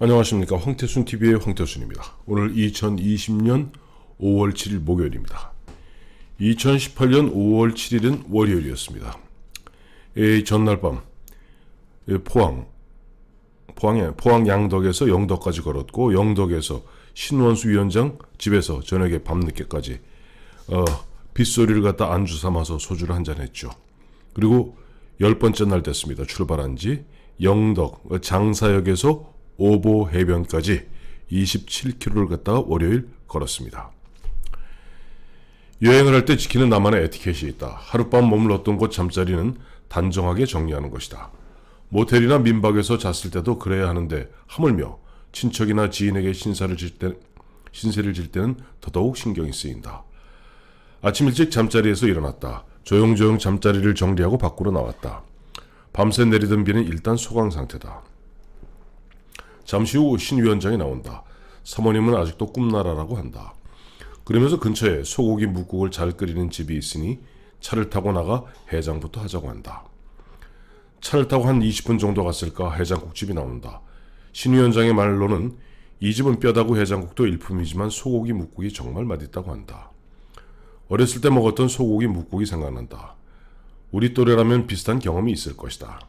안녕하십니까. 황태순TV의 황태순입니다. 오늘 2020년 5월 7일 목요일입니다. 2018년 5월 7일은 월요일이었습니다. 전날 밤 포항 양덕에서 영덕까지 걸었고, 영덕에서 신원수 위원장 집에서 저녁에 밤늦게까지 빗소리를 갖다 안주 삼아서 소주를 한잔 했죠. 그리고 10번째 날 됐습니다. 출발한 지 영덕 장사역에서 오보 해변까지 27km를 갖다가 월요일 걸었습니다. 여행을 할 때 지키는 나만의 에티켓이 있다. 하룻밤 머물렀던 곳 잠자리는 단정하게 정리하는 것이다. 모텔이나 민박에서 잤을 때도 그래야 하는데, 하물며 친척이나 지인에게 신세를 질 때는 더더욱 신경이 쓰인다. 아침 일찍 잠자리에서 일어났다. 조용조용 잠자리를 정리하고 밖으로 나왔다. 밤새 내리던 비는 일단 소강 상태다. 잠시 후 신 위원장이 나온다. 사모님은 아직도 꿈나라라고 한다. 그러면서 근처에 소고기 묵국을 잘 끓이는 집이 있으니 차를 타고 나가 해장부터 하자고 한다. 차를 타고 한 20분 정도 갔을까 해장국집이 나온다. 신 위원장의 말로는 이 집은 뼈다구 해장국도 일품이지만 소고기 묵국이 정말 맛있다고 한다. 어렸을 때 먹었던 소고기 묵국이 생각난다. 우리 또래라면 비슷한 경험이 있을 것이다.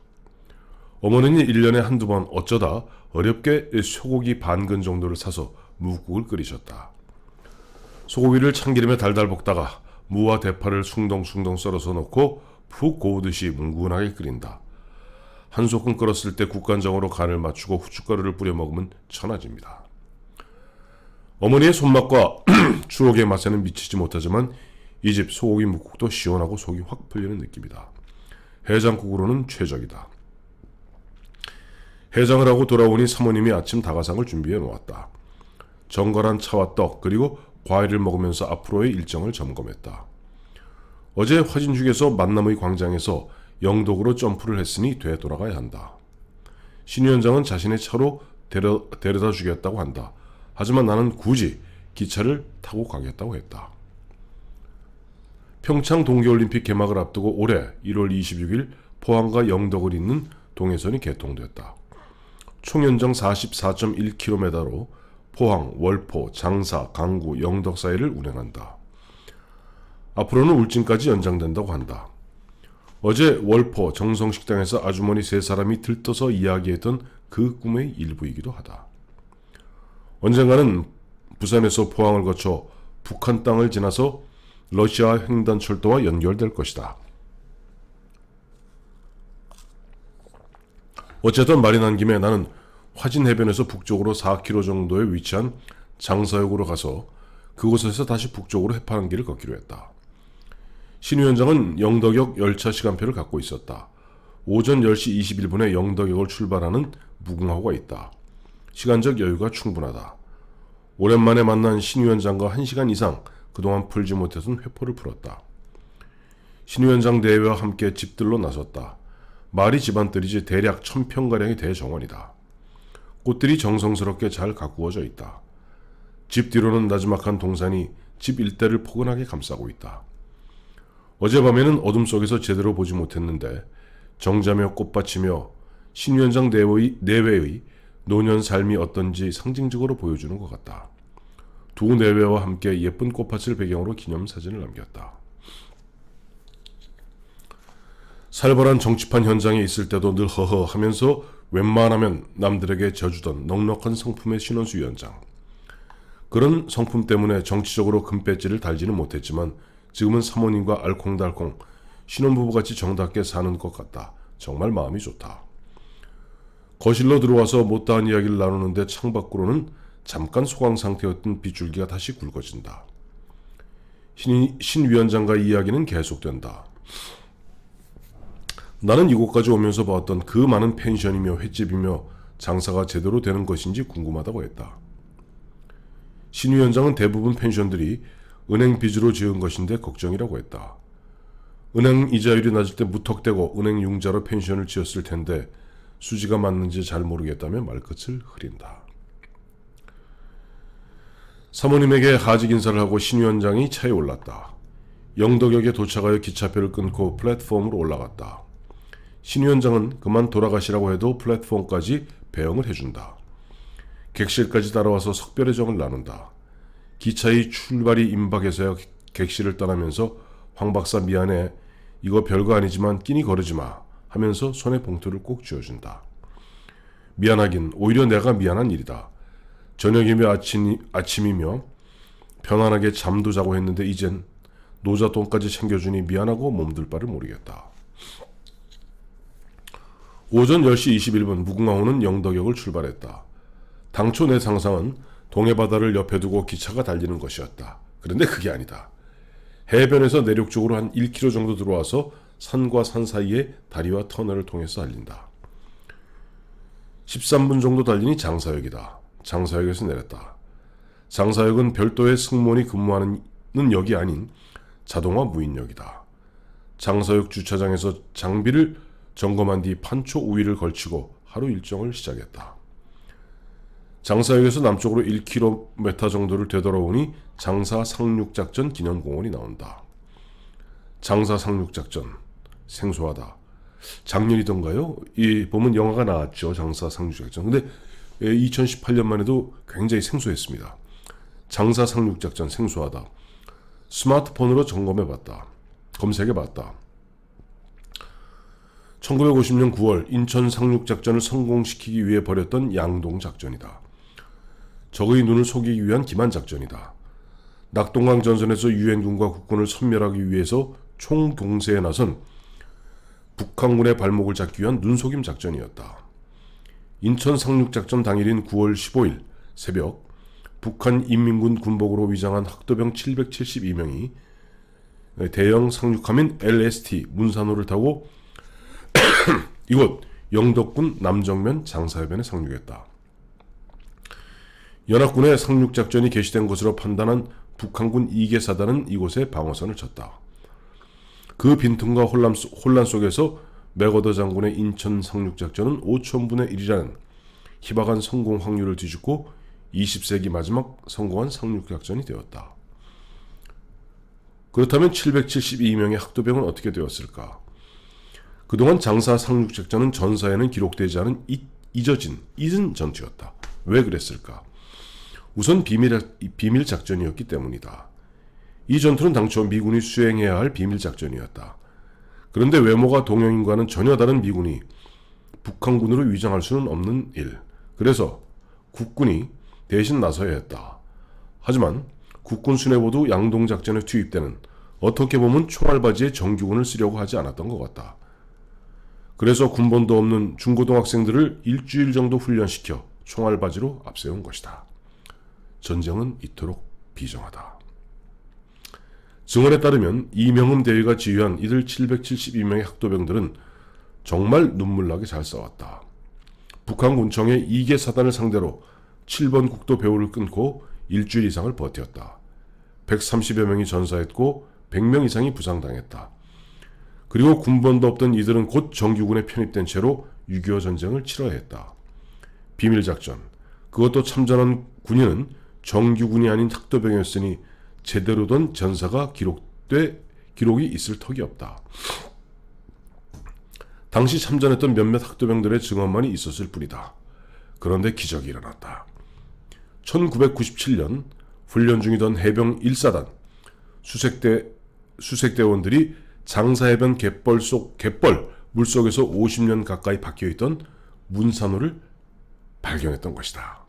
어머니는 1년에 한두 번 어쩌다 어렵게 소고기 반근 정도를 사서 묵국을 끓이셨다. 소고기를 참기름에 달달 볶다가 무와 대파를 숭덩숭덩 썰어서 넣고 푹 고우듯이 뭉근하게 끓인다. 한 소끔 끓었을 때 국간장으로 간을 맞추고 후춧가루를 뿌려 먹으면 천하집니다. 어머니의 손맛과 추억의 맛에는 미치지 못하지만 이 집 소고기 묵국도 시원하고 속이 확 풀리는 느낌이다. 해장국으로는 최적이다. 해장을 하고 돌아오니 사모님이 아침 다가상을 준비해 놓았다. 정갈한 차와 떡, 그리고 과일을 먹으면서 앞으로의 일정을 점검했다. 어제 화진휴게소 만남의 광장에서 영덕으로 점프를 했으니 되돌아가야 한다. 신 위원장은 자신의 차로 데려다 주겠다고 한다. 하지만 나는 굳이 기차를 타고 가겠다고 했다. 평창 동계올림픽 개막을 앞두고 올해 1월 26일 포항과 영덕을 잇는 동해선이 개통됐다. 총연장 44.1km로 포항, 월포, 장사, 강구, 영덕 사이를 운행한다. 앞으로는 울진까지 연장된다고 한다. 어제 월포 정성식당에서 아주머니 3사람이 들떠서 이야기했던 그 꿈의 일부이기도 하다. 언젠가는 부산에서 포항을 거쳐 북한 땅을 지나서 러시아 횡단철도와 연결될 것이다. 어쨌든 말이 난 김에 나는 화진 해변에서 북쪽으로 4km 정도에 위치한 장사역으로 가서 그곳에서 다시 북쪽으로 해파란 길을 걷기로 했다. 신 위원장은 영덕역 열차 시간표를 갖고 있었다. 오전 10시 21분에 영덕역을 출발하는 무궁화호가 있다. 시간적 여유가 충분하다. 오랜만에 만난 신 위원장과 1시간 이상 그동안 풀지 못했던 회포를 풀었다. 신 위원장 대회와 함께 집들로 나섰다. 말이 집안들이지 대략 1000평가량의 대정원이다. 꽃들이 정성스럽게 잘 가꾸어져 있다. 집 뒤로는 나지막한 동산이 집 일대를 포근하게 감싸고 있다. 어젯밤에는 어둠 속에서 제대로 보지 못했는데 정자며 꽃받치며 신 위원장 내외의 노년 삶이 어떤지 상징적으로 보여주는 것 같다. 두 내외와 함께 예쁜 꽃밭을 배경으로 기념사진을 남겼다. 살벌한 정치판 현장에 있을 때도 늘 허허 하면서 웬만하면 남들에게 져주던 넉넉한 성품의 신원수 위원장. 그런 성품 때문에 정치적으로 금배지를 달지는 못했지만 지금은 사모님과 알콩달콩 신혼부부같이 정답게 사는 것 같다. 정말 마음이 좋다. 거실로 들어와서 못다한 이야기를 나누는데 창밖으로는 잠깐 소강 상태였던 빗줄기가 다시 굵어진다. 신 위원장과 이야기는 계속된다. 나는 이곳까지 오면서 봤던 그 많은 펜션이며 횟집이며 장사가 제대로 되는 것인지 궁금하다고 했다. 신 위원장은 대부분 펜션들이 은행 빚으로 지은 것인데 걱정이라고 했다. 은행 이자율이 낮을 때 무턱대고 은행 융자로 펜션을 지었을 텐데 수지가 맞는지 잘 모르겠다며 말끝을 흐린다. 사모님에게 하직 인사를 하고 신 위원장이 차에 올랐다. 영덕역에 도착하여 기차표를 끊고 플랫폼으로 올라갔다. 신 위원장은 그만 돌아가시라고 해도 플랫폼까지 배웅을 해준다. 객실까지 따라와서 석별의 정을 나눈다. 기차의 출발이 임박해서야 객실을 떠나면서 황 박사 미안해. 이거 별거 아니지만 끼니 거르지 마. 하면서 손에 봉투를 꼭 쥐어준다. 미안하긴 오히려 내가 미안한 일이다. 저녁이며 아침이며 편안하게 잠도 자고 했는데 이젠 노자돈까지 챙겨주니 미안하고 몸둘 바를 모르겠다. 오전 10시 21분 무궁화호는 영덕역을 출발했다. 당초 내 상상은 동해바다를 옆에 두고 기차가 달리는 것이었다. 그런데 그게 아니다. 해변에서 내륙 쪽으로 한 1km 정도 들어와서 산과 산 사이에 다리와 터널을 통해서 달린다. 13분 정도 달리니 장사역이다. 장사역에서 내렸다. 장사역은 별도의 승무원이 근무하는 역이 아닌 자동화 무인역이다. 장사역 주차장에서 장비를 점검한 뒤 판초 우위를 걸치고 하루 일정을 시작했다. 장사역에서 남쪽으로 1km 정도를 되돌아오니 장사 상륙작전 기념공원이 나온다. 장사 상륙작전 생소하다. 작년이던가요? 보면 영화가 나왔죠. 장사 상륙작전. 근데 2018년만 해도 굉장히 생소했습니다. 장사 상륙작전 생소하다. 스마트폰으로 점검해봤다. 검색해봤다. 1950년 9월 인천 상륙작전을 성공시키기 위해 벌였던 양동작전이다. 적의 눈을 속이기 위한 기만작전이다. 낙동강 전선에서 유엔군과 국군을 섬멸하기 위해서 총공세에 나선 북한군의 발목을 잡기 위한 눈속임 작전이었다. 인천 상륙작전 당일인 9월 15일 새벽 북한 인민군 군복으로 위장한 학도병 772명이 대형 상륙함인 LST 문산호를 타고 이곳 영덕군 남정면 장사해변에 상륙했다. 연합군의 상륙작전이 개시된 것으로 판단한 북한군 2개 사단은 이곳에 방어선을 쳤다. 그 빈틈과 혼란 속에서 맥어더 장군의 인천 상륙작전은 5천분의 1이라는 희박한 성공 확률을 뒤집고 20세기 마지막 성공한 상륙작전이 되었다. 그렇다면 772명의 학도병은 어떻게 되었을까? 그동안 장사 상륙작전은 전사에는 기록되지 않은 잊은 전투였다. 왜 그랬을까? 우선 비밀 작전이었기 때문이다. 이 전투는 당초 미군이 수행해야 할 비밀 작전이었다. 그런데 외모가 동양인과는 전혀 다른 미군이 북한군으로 위장할 수는 없는 일. 그래서 국군이 대신 나서야 했다. 하지만 국군 수뇌부도 양동작전에 투입되는 어떻게 보면 총알바지에 정규군을 쓰려고 하지 않았던 것 같다. 그래서 군번도 없는 중고등학생들을 일주일 정도 훈련시켜 총알바지로 앞세운 것이다. 전쟁은 이토록 비정하다. 증언에 따르면 이명흠 대위가 지휘한 이들 772명의 학도병들은 정말 눈물나게 잘 싸웠다. 북한 군청의 2개 사단을 상대로 7번 국도 배후를 끊고 일주일 이상을 버텼다. 130여 명이 전사했고 100명 이상이 부상당했다. 그리고 군번도 없던 이들은 곧 정규군에 편입된 채로 6.25 전쟁을 치러야 했다. 비밀작전, 그것도 참전한 군인은 정규군이 아닌 학도병이었으니 제대로 된 전사가 기록이 있을 턱이 없다. 당시 참전했던 몇몇 학도병들의 증언만이 있었을 뿐이다. 그런데 기적이 일어났다. 1997년 훈련 중이던 해병 1사단 수색대원들이 장사해변 갯벌 물속에서 50년 가까이 박혀있던 문산호를 발견했던 것이다.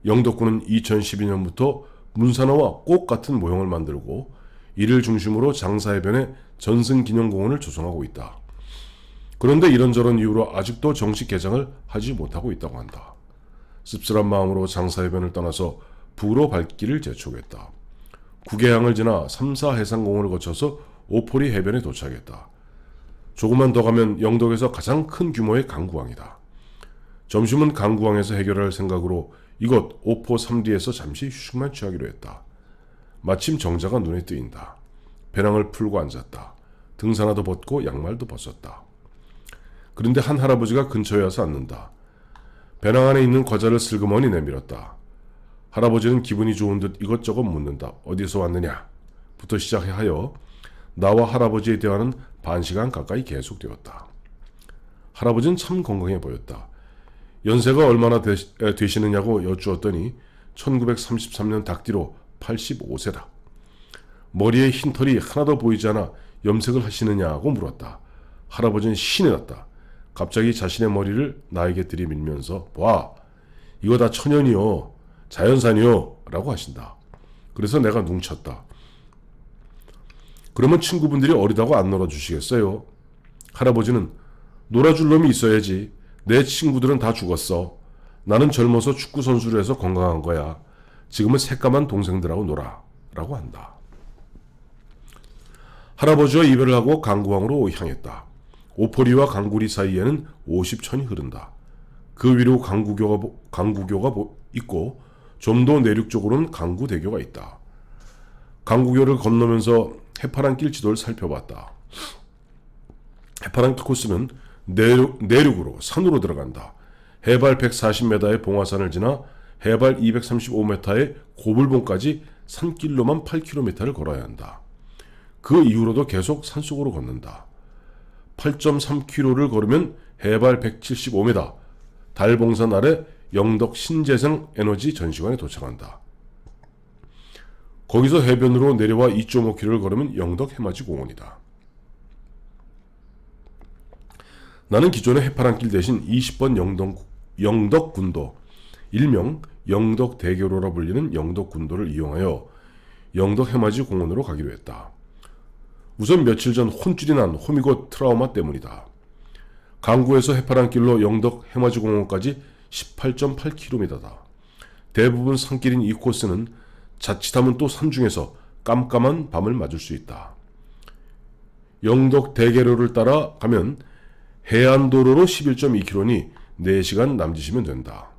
영덕군은 2012년부터 문산호와 꼭 같은 모형을 만들고 이를 중심으로 장사해변에 전승기념공원을 조성하고 있다. 그런데 이런저런 이유로 아직도 정식 개장을 하지 못하고 있다고 한다. 씁쓸한 마음으로 장사해변을 떠나서 북으로 발길을 재촉했다. 구계항을 지나 3사 해상공원을 거쳐서 오포리 해변에 도착했다. 조금만 더 가면 영덕에서 가장 큰 규모의 강구항이다. 점심은 강구항에서 해결할 생각으로 이곳 오포 3리에서 잠시 휴식만 취하기로 했다. 마침 정자가 눈에 띄인다. 배낭을 풀고 앉았다. 등산화도 벗고 양말도 벗었다. 그런데 한 할아버지가 근처에 와서 앉는다. 배낭 안에 있는 과자를 슬그머니 내밀었다. 할아버지는 기분이 좋은 듯 이것저것 묻는다. 어디서 왔느냐? 부터 시작하여 나와 할아버지의 대화는 반시간 가까이 계속되었다. 할아버지는 참 건강해 보였다. 연세가 얼마나 되시느냐고 여쭈었더니 1933년 닭띠로 85세다. 머리에 흰털이 하나도 보이지 않아 염색을 하시느냐고 물었다. 할아버지는 신이 났다. 갑자기 자신의 머리를 나에게 들이밀면서 와, 이거 다 천연이요, 자연산이요 라고 하신다. 그래서 내가 뭉쳤다. 그러면 친구분들이 어리다고 안 놀아주시겠어요? 할아버지는 놀아줄 놈이 있어야지. 내 친구들은 다 죽었어. 나는 젊어서 축구 선수를 해서 건강한 거야. 지금은 새까만 동생들하고 놀아 라고 한다. 할아버지와 이별을 하고 강구항으로 향했다. 오포리와 강구리 사이에는 50천이 흐른다. 그 위로 강구교가 있고 좀 더 내륙 쪽으로는 강구대교가 있다. 강구교를 건너면서 해파랑길 지도를 살펴봤다. 해파랑 코스는 내륙으로 산으로 들어간다. 해발 140m의 봉화산을 지나 해발 235m의 고불봉까지 산길로만 8km를 걸어야 한다. 그 이후로도 계속 산속으로 걷는다. 8.3km를 걸으면 해발 175m 달봉산 아래 영덕 신재생 에너지 전시관에 도착한다. 거기서 해변으로 내려와 2.5km를 걸으면 영덕 해맞이 공원이다. 나는 기존의 해파랑길 대신 20번 영덕군도, 일명 영덕대교로라 불리는 영덕군도를 이용하여 영덕 해맞이 공원으로 가기로 했다. 우선 며칠 전 혼쭐이 난 호미곶 트라우마 때문이다. 강구에서 해파랑길로 영덕 해맞이 공원까지 18.8km다. 대부분 산길인 이 코스는 자칫하면 또 산중에서 깜깜한 밤을 맞을 수 있다. 영덕 대계로를 따라 가면 해안도로로 11.2km니 4시간 남짓이면 된다.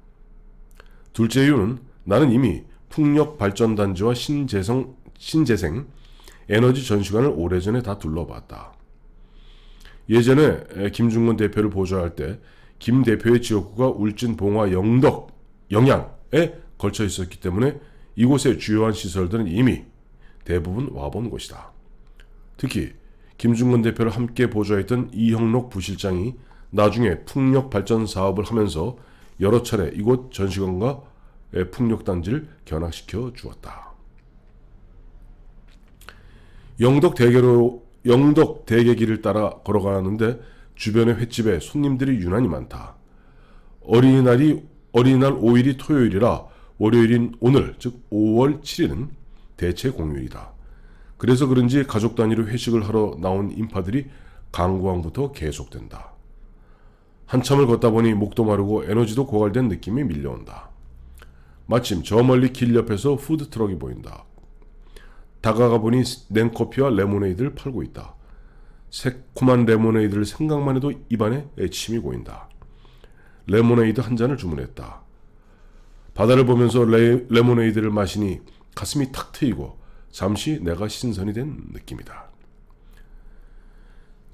둘째 이유는 나는 이미 풍력발전단지와 신재생 에너지 전시관을 오래전에 다 둘러봤다. 예전에 김중근 대표를 보좌할 때 김 대표의 지역구가 울진, 봉화, 영덕, 영양에 걸쳐 있었기 때문에 이곳의 주요한 시설들은 이미 대부분 와본 곳이다. 특히 김중근 대표를 함께 보좌했던 이형록 부실장이 나중에 풍력 발전 사업을 하면서 여러 차례 이곳 전시관과 풍력단지를 견학시켜 주었다. 영덕 대계길을 따라 걸어가는데 주변의 횟집에 손님들이 유난히 많다. 어린이날 5일이 토요일이라 월요일인 오늘, 즉 5월 7일은 대체 공휴일이다. 그래서 그런지 가족 단위로 회식을 하러 나온 인파들이 강구항부터 계속된다. 한참을 걷다 보니 목도 마르고 에너지도 고갈된 느낌이 밀려온다. 마침 저 멀리 길 옆에서 푸드트럭이 보인다. 다가가 보니 냉커피와 레모네이드를 팔고 있다. 새콤한 레모네이드를 생각만 해도 입안에 침이 고인다. 레모네이드 한 잔을 주문했다. 바다를 보면서 레모네이드를 마시니 가슴이 탁 트이고 잠시 내가 신선이 된 느낌이다.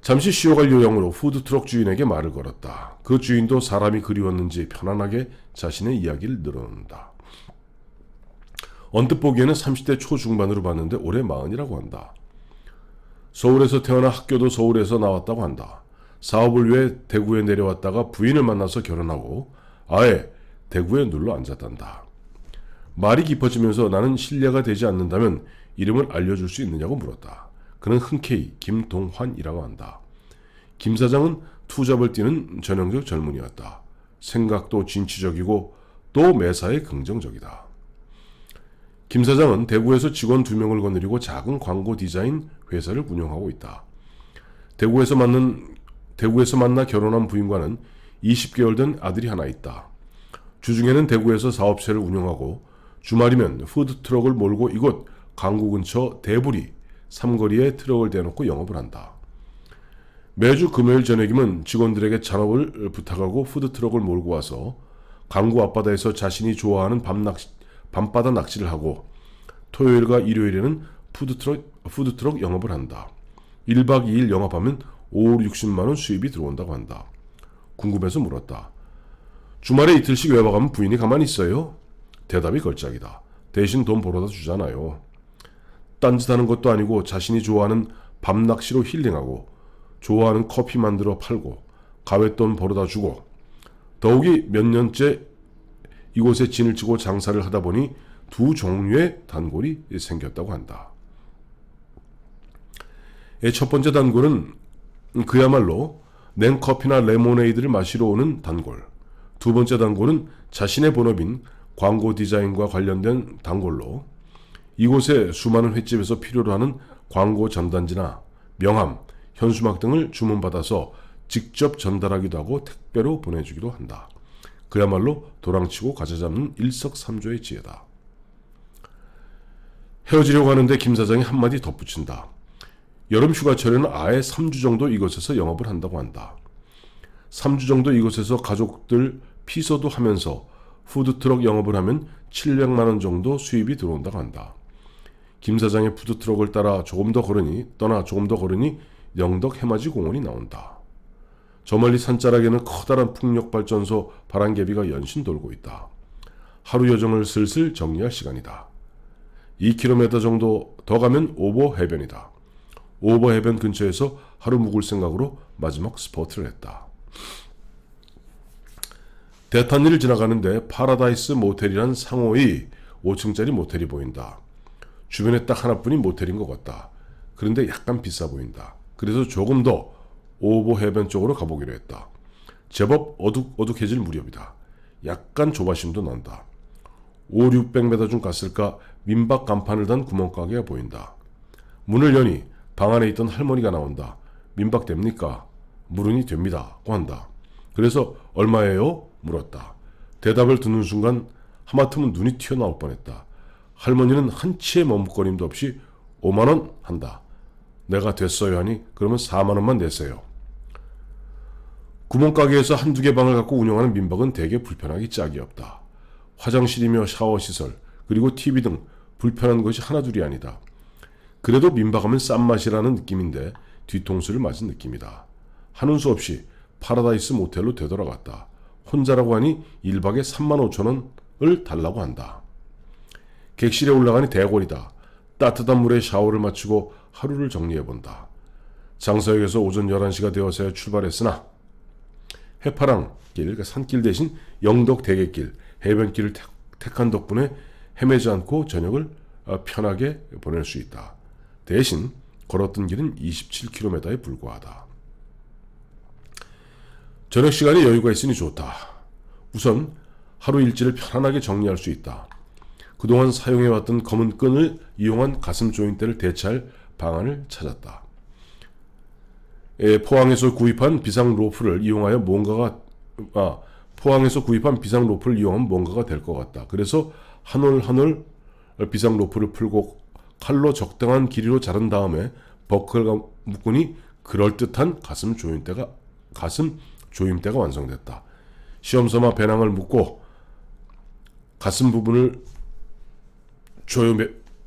잠시 쉬어갈 요량으로 푸드트럭 주인에게 말을 걸었다. 그 주인도 사람이 그리웠는지 편안하게 자신의 이야기를 늘어놓는다. 언뜻 보기에는 30대 초중반으로 봤는데 올해 40이라고 한다. 서울에서 태어나 학교도 서울에서 나왔다고 한다. 사업을 위해 대구에 내려왔다가 부인을 만나서 결혼하고 아예 대구에 눌러 앉았단다. 말이 깊어지면서 나는 신뢰가 되지 않는다면 이름을 알려줄 수 있느냐고 물었다. 그는 흔쾌히 김동환이라고 한다. 김 사장은 투잡을 뛰는 전형적 젊은이였다. 생각도 진취적이고 또 매사에 긍정적이다. 김 사장은 대구에서 직원 2명을 거느리고 작은 광고 디자인 회사를 운영하고 있다. 대구에서 만나 결혼한 부인과는 20개월 된 아들이 하나 있다. 주중에는 대구에서 사업체를 운영하고 주말이면 푸드트럭을 몰고 이곳 강구 근처 대부리 삼거리에 트럭을 대놓고 영업을 한다. 매주 금요일 저녁이면 직원들에게 잔업을 부탁하고 푸드트럭을 몰고 와서 강구 앞바다에서 자신이 좋아하는 밤바다 낚시를 하고 토요일과 일요일에는 푸드트럭 영업을 한다. 1박 2일 영업하면 5, 60만 원 수입이 들어온다고 한다. 궁금해서 물었다. 주말에 이틀씩 외박하면 부인이 가만히 있어요? 대답이 걸작이다. 대신 돈 벌어다 주잖아요. 딴짓하는 것도 아니고 자신이 좋아하는 밤낚시로 힐링하고 좋아하는 커피 만들어 팔고 가외돈 벌어다 주고 더욱이 몇 년째 이곳에 진을 치고 장사를 하다 보니 두 종류의 단골이 생겼다고 한다. 첫 번째 단골은 그야말로 냉커피나 레모네이드를 마시러 오는 단골. 두 번째 단골은 자신의 본업인 광고 디자인과 관련된 단골로 이곳에 수많은 횟집에서 필요로 하는 광고 전단지나 명함, 현수막 등을 주문받아서 직접 전달하기도 하고 택배로 보내주기도 한다. 그야말로 도랑치고 가자 잡는 일석삼조의 지혜다. 헤어지려고 하는데 김 사장이 한마디 덧붙인다. 여름 휴가철에는 아예 3주 정도 이곳에서 영업을 한다고 한다. 3주 정도 이곳에서 가족들 피서도 하면서 푸드트럭 영업을 하면 700만 원 정도 수입이 들어온다고 한다. 김 사장의 푸드트럭을 떠나 조금 더 걸으니 영덕 해맞이 공원이 나온다. 저 멀리 산자락에는 커다란 풍력발전소 바람개비가 연신 돌고 있다. 하루 여정을 슬슬 정리할 시간이다. 2km 정도 더 가면 오버 해변이다. 오버 해변 근처에서 하루 묵을 생각으로 마지막 스포트를 했다. 대탄리를 지나가는데 파라다이스 모텔이란 상호의 5층짜리 모텔이 보인다. 주변에 딱 하나뿐인 모텔인 것 같다. 그런데 약간 비싸 보인다. 그래서 조금 더 오보 해변 쪽으로 가보기로 했다. 제법 어둑어둑해질 무렵이다. 약간 조바심도 난다. 500~600m 좀 갔을까 민박 간판을 단 구멍가게가 보인다. 문을 여니 방 안에 있던 할머니가 나온다. 민박 됩니까? 물으니 됩니다고 한다. 그래서 얼마예요? 물었다. 대답을 듣는 순간 하마터면 눈이 튀어나올 뻔했다. 할머니는 한치의 머뭇거림도 없이 5만 원 한다. 내가 됐어요 하니 그러면 4만 원만 내세요. 구멍가게에서 한두 개 방을 갖고 운영하는 민박은 대개 불편하기 짝이 없다. 화장실이며 샤워시설 그리고 TV 등 불편한 것이 하나둘이 아니다. 그래도 민박하면 싼맛이라는 느낌인데 뒤통수를 맞은 느낌이다. 하는 수 없이 파라다이스 모텔로 되돌아갔다. 혼자라고 하니 1박에 35,000원을 달라고 한다. 객실에 올라가니 대궐이다. 따뜻한 물에 샤워를 마치고 하루를 정리해본다. 장서역에서 오전 11시가 되어서야 출발했으나 해파랑길, 산길 대신 영덕 대게길, 해변길을 택한 덕분에 헤매지 않고 저녁을 편하게 보낼 수 있다. 대신 걸었던 길은 27km에 불과하다. 저녁 시간에 여유가 있으니 좋다. 우선 하루 일지를 편안하게 정리할 수 있다. 그동안 사용해왔던 검은 끈을 이용한 가슴 조인대를 대체할 방안을 찾았다. 포항에서 구입한 비상 로프를 이용하면 뭔가가 될 것 같다. 그래서 한 올 한 올 비상 로프를 풀고 칼로 적당한 길이로 자른 다음에 버클과 묶으니 그럴듯한 가슴 조임대가 완성됐다. 시험삼아 배낭을 묶고 가슴 부분을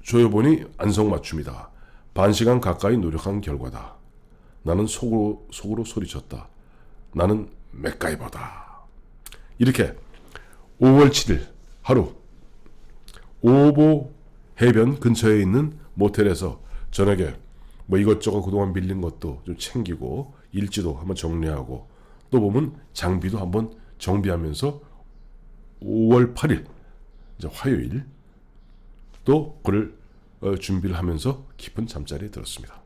조여보니 안성맞춤이다. 반시간 가까이 노력한 결과다. 나는 속으로 소리쳤다. 나는 맥가이버다. 이렇게 5월 7일 하루 오보 해변 근처에 있는 모텔에서 저녁에 이것저것 그동안 밀린 것도 좀 챙기고 일지도 한번 정리하고 또 보면 장비도 한번 정비하면서 5월 8일 이제 화요일 또 그를 준비를 하면서 깊은 잠자리에 들었습니다.